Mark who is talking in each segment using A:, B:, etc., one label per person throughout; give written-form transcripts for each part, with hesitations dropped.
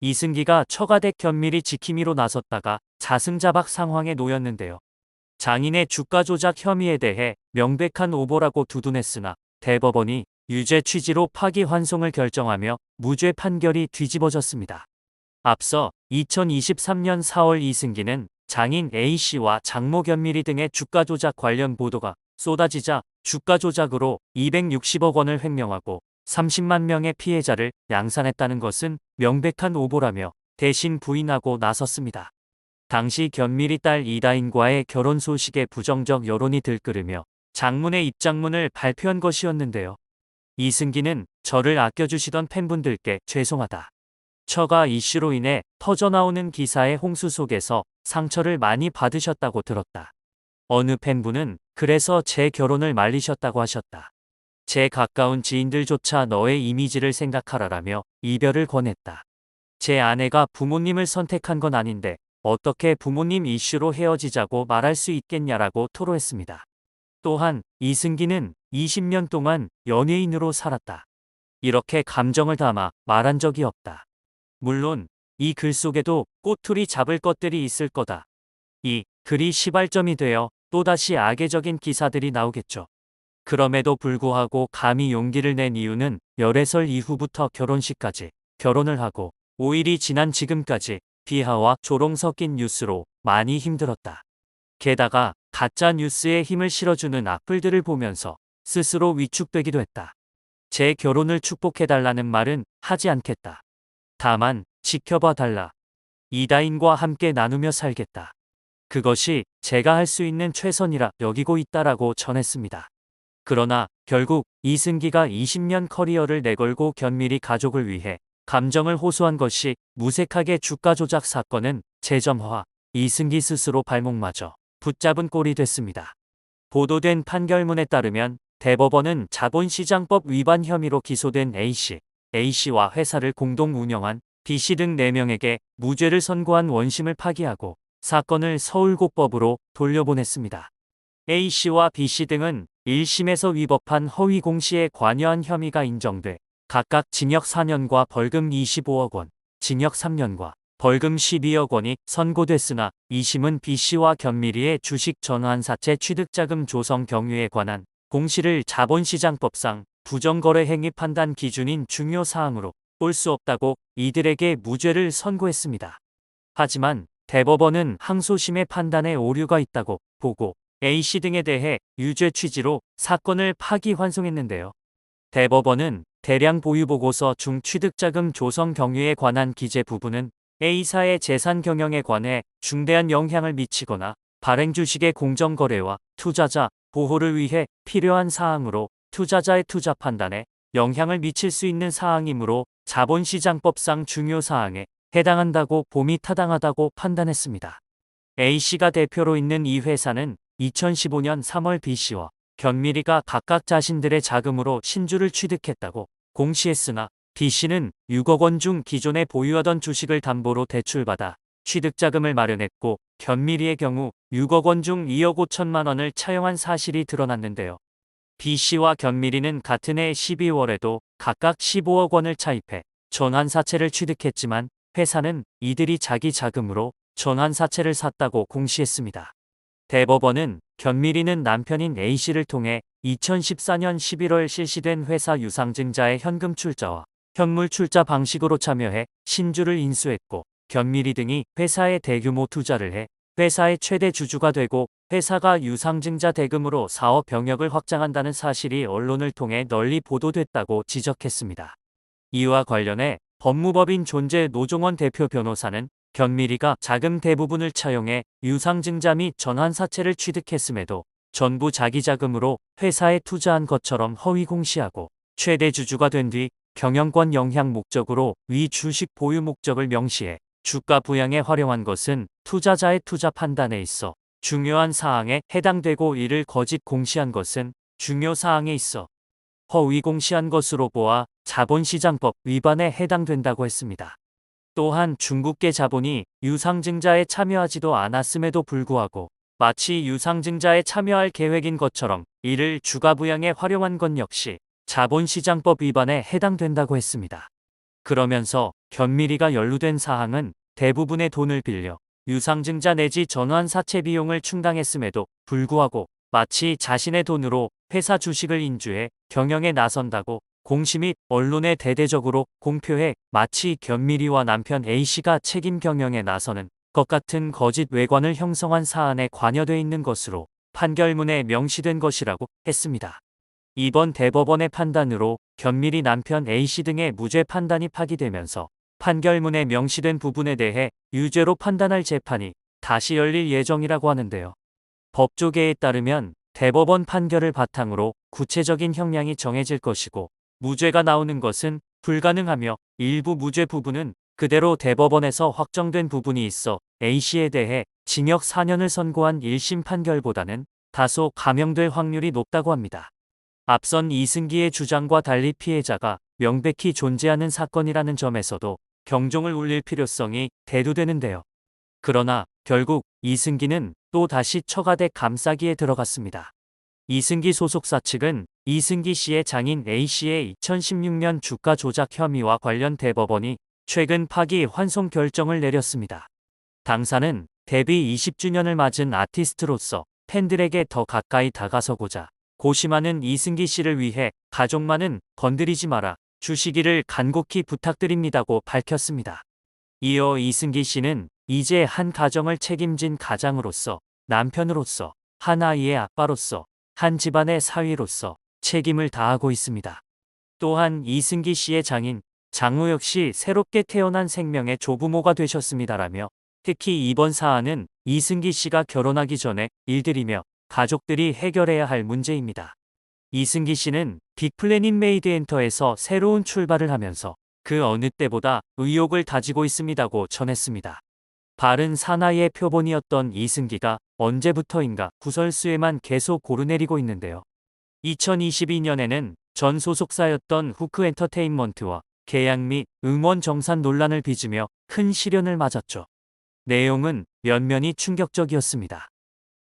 A: 이승기가 처가댁 견밀히 지킴이로 나섰다가 자승자박 상황에 놓였는데요. 장인의 주가 조작 혐의에 대해 명백한 오보라고 두둔했으나 대법원이 유죄 취지로 파기환송을 결정하며 무죄 판결이 뒤집어졌습니다. 앞서 2023년 4월 이승기는 장인 A씨와 장모 견밀이 등의 주가 조작 관련 보도가 쏟아지자 주가 조작으로 260억 원을 횡령하고 30만 명의 피해자를 양산했다는 것은 명백한 오보라며 대신 부인하고 나섰습니다. 당시 견밀이 딸 이다인과의 결혼 소식에 부정적 여론이 들끓으며 장문의 입장문을 발표한 것이었는데요. 이승기는 저를 아껴주시던 팬분들께 죄송하다. 처가 이슈로 인해 터져나오는 기사의 홍수 속에서 상처를 많이 받으셨다고 들었다. 어느 팬분은 그래서 제 결혼을 말리셨다고 하셨다. 제 가까운 지인들조차 너의 이미지를 생각하라라며 이별을 권했다. 제 아내가 부모님을 선택한 건 아닌데 어떻게 부모님 이슈로 헤어지자고 말할 수 있겠냐라고 토로했습니다. 또한 이승기는 20년 동안 연예인으로 살았다. 이렇게 감정을 담아 말한 적이 없다. 물론 이 글 속에도 꼬투리 잡을 것들이 있을 거다. 이 글이 시발점이 되어 또다시 악의적인 기사들이 나오겠죠. 그럼에도 불구하고 감히 용기를 낸 이유는 열애설 이후부터 결혼식까지 결혼을 하고 5일이 지난 지금까지 비하와 조롱 섞인 뉴스로 많이 힘들었다. 게다가 가짜 뉴스에 힘을 실어주는 악플들을 보면서 스스로 위축되기도 했다. 제 결혼을 축복해달라는 말은 하지 않겠다. 다만 지켜봐 달라. 이다인과 함께 나누며 살겠다. 그것이 제가 할 수 있는 최선이라 여기고 있다라고 전했습니다. 그러나 결국 이승기가 20년 커리어를 내걸고 견밀히 가족을 위해 감정을 호소한 것이 무색하게 주가 조작 사건은 재점화, 이승기 스스로 발목마저 붙잡은 꼴이 됐습니다. 보도된 판결문에 따르면 대법원은 자본시장법 위반 혐의로 기소된 A씨, A씨와 회사를 공동 운영한 B씨 등 4명에게 무죄를 선고한 원심을 파기하고 사건을 서울고법으로 돌려보냈습니다. A씨와 B씨 등은 1심에서 위법한 허위 공시에 관여한 혐의가 인정돼 각각 징역 4년과 벌금 25억 원, 징역 3년과 벌금 12억 원이 선고됐으나 2심은 B씨와 견밀이의 주식 전환사채 취득자금 조성 경위에 관한 공시를 자본시장법상 부정거래 행위 판단 기준인 중요 사항으로 볼 수 없다고 이들에게 무죄를 선고했습니다. 하지만 대법원은 항소심의 판단에 오류가 있다고 보고 A씨 등에 대해 유죄 취지로 사건을 파기환송했는데요. 대법원은 대량 보유보고서 중 취득자금 조성 경위에 관한 기재 부분은 A사의 재산 경영에 관해 중대한 영향을 미치거나 발행주식의 공정거래와 투자자 보호를 위해 필요한 사항으로 투자자의 투자 판단에 영향을 미칠 수 있는 사항이므로 자본시장법상 중요 사항에 해당한다고 봄이 타당하다고 판단했습니다. A씨가 대표로 있는 이 회사는 2015년 3월 B씨와 견밀이가 각각 자신들의 자금으로 신주를 취득했다고 공시했으나 B씨는 6억 원 중 기존에 보유하던 주식을 담보로 대출받아 취득자금을 마련했고 견밀이의 경우 6억 원 중 2억 5천만 원을 차용한 사실이 드러났는데요. B씨와 견밀이는 같은 해 12월에도 각각 15억 원을 차입해 전환사채를 취득했지만 회사는 이들이 자기 자금으로 전환사채를 샀다고 공시했습니다. 대법원은 견밀이는 남편인 A씨를 통해 2014년 11월 실시된 회사 유상증자의 현금 출자와 현물 출자 방식으로 참여해 신주를 인수했고 견밀이 등이 회사에 대규모 투자를 해 회사의 최대 주주가 되고 회사가 유상증자 대금으로 사업 병역을 확장한다는 사실이 언론을 통해 널리 보도됐다고 지적했습니다. 이와 관련해 법무법인 존재 노종원 대표 변호사는 견밀이가 자금 대부분을 차용해 유상증자 및 전환사채를 취득했음에도 전부 자기 자금으로 회사에 투자한 것처럼 허위 공시하고 최대 주주가 된 뒤 경영권 영향 목적으로 위 주식 보유 목적을 명시해 주가 부양에 활용한 것은 투자자의 투자 판단에 있어 중요한 사항에 해당되고 이를 거짓 공시한 것은 중요 사항에 있어 허위 공시한 것으로 보아 자본시장법 위반에 해당된다고 했습니다. 또한 중국계 자본이 유상증자에 참여하지도 않았음에도 불구하고 마치 유상증자에 참여할 계획인 것처럼 이를 주가 부양에 활용한 것 역시 자본시장법 위반에 해당된다고 했습니다. 그러면서 견미리가 연루된 사항은 대부분의 돈을 빌려 유상증자 내지 전환 사채 비용을 충당했음에도 불구하고 마치 자신의 돈으로 회사 주식을 인수해 경영에 나선다고 공시 및 언론에 대대적으로 공표해 마치 견미리와 남편 A씨가 책임 경영에 나서는 것 같은 거짓 외관을 형성한 사안에 관여돼 있는 것으로 판결문에 명시된 것이라고 했습니다. 이번 대법원의 판단으로 견미리 남편 A씨 등의 무죄 판단이 파기되면서 판결문에 명시된 부분에 대해 유죄로 판단할 재판이 다시 열릴 예정이라고 하는데요. 법조계에 따르면 대법원 판결을 바탕으로 구체적인 형량이 정해질 것이고 무죄가 나오는 것은 불가능하며 일부 무죄 부분은 그대로 대법원에서 확정된 부분이 있어 A씨에 대해 징역 4년을 선고한 1심 판결보다는 다소 감형될 확률이 높다고 합니다. 앞선 이승기의 주장과 달리 피해자가 명백히 존재하는 사건이라는 점에서도 경종을 울릴 필요성이 대두되는데요. 그러나 결국 이승기는 또 다시 처가댁 감싸기에 들어갔습니다. 이승기 소속사 측은 이승기 씨의 장인 A씨의 2016년 주가 조작 혐의와 관련 대법원이 최근 파기 환송 결정을 내렸습니다. 당사는 데뷔 20주년을 맞은 아티스트로서 팬들에게 더 가까이 다가서고자 고심하는 이승기 씨를 위해 가족만은 건드리지 마라 주시기를 간곡히 부탁드립니다고 밝혔습니다. 이어 이승기 씨는 이제 한 가정을 책임진 가장으로서, 남편으로서, 한 아이의 아빠로서, 한 집안의 사위로서 책임을 다하고 있습니다. 또한 이승기 씨의 장인 장우 역시 새롭게 태어난 생명의 조부모가 되셨습니다라며 특히 이번 사안은 이승기 씨가 결혼하기 전에 일들이며 가족들이 해결해야 할 문제입니다. 이승기 씨는 빅플래닛 메이드 엔터에서 새로운 출발을 하면서 그 어느 때보다 의욕을 다지고 있습니다고 전했습니다. 바른 사나이의 표본이었던 이승기가 언제부터인가 구설수에만 계속 오르내리고 있는데요. 2022년에는 전 소속사였던 후크 엔터테인먼트와 계약 및 음원 정산 논란을 빚으며 큰 시련을 맞았죠. 내용은 면면이 충격적이었습니다.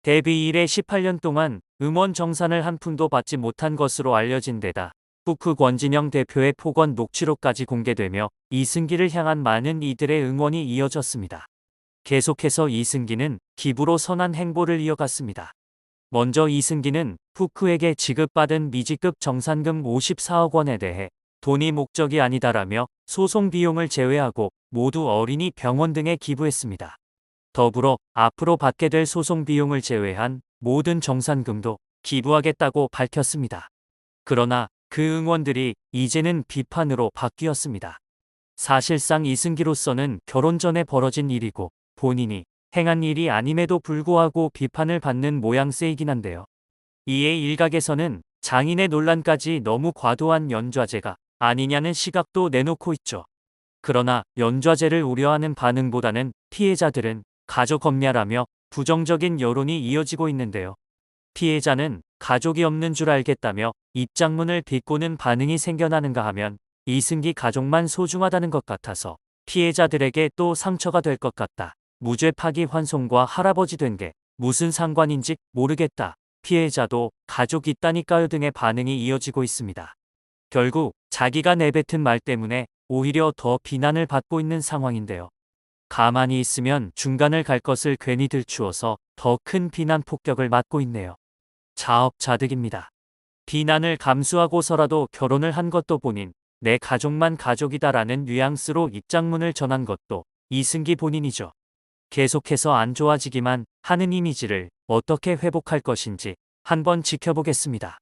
A: 데뷔 이래 18년 동안 음원 정산을 한 푼도 받지 못한 것으로 알려진 데다 후크 권진영 대표의 폭언 녹취록까지 공개되며 이승기를 향한 많은 이들의 응원이 이어졌습니다. 계속해서 이승기는 기부로 선한 행보를 이어갔습니다. 먼저 이승기는 후크에게 지급받은 미지급 정산금 54억 원에 대해 돈이 목적이 아니다라며 소송 비용을 제외하고 모두 어린이 병원 등에 기부했습니다. 더불어 앞으로 받게 될 소송 비용을 제외한 모든 정산금도 기부하겠다고 밝혔습니다. 그러나 그 응원들이 이제는 비판으로 바뀌었습니다. 사실상 이승기로서는 결혼 전에 벌어진 일이고 본인이 행한 일이 아님에도 불구하고 비판을 받는 모양새이긴 한데요. 이에 일각에서는 장인의 논란까지 너무 과도한 연좌제가 아니냐는 시각도 내놓고 있죠. 그러나 연좌제를 우려하는 반응보다는 피해자들은 가족 검열하며 부정적인 여론이 이어지고 있는데요. 피해자는 가족이 없는 줄 알겠다며 입장문을 비꼬는 반응이 생겨나는가 하면 이승기 가족만 소중하다는 것 같아서 피해자들에게 또 상처가 될 것 같다. 무죄 파기 환송과 할아버지 된 게 무슨 상관인지 모르겠다. 피해자도 가족 있다니까요 등의 반응이 이어지고 있습니다. 결국 자기가 내뱉은 말 때문에 오히려 더 비난을 받고 있는 상황인데요. 가만히 있으면 중간을 갈 것을 괜히 들추어서 더 큰 비난 폭격을 맞고 있네요. 자업자득입니다. 비난을 감수하고서라도 결혼을 한 것도 본인, 내 가족만 가족이다라는 뉘앙스로 입장문을 전한 것도 이승기 본인이죠. 계속해서 안 좋아지기만 하는 이미지를 어떻게 회복할 것인지 한번 지켜보겠습니다.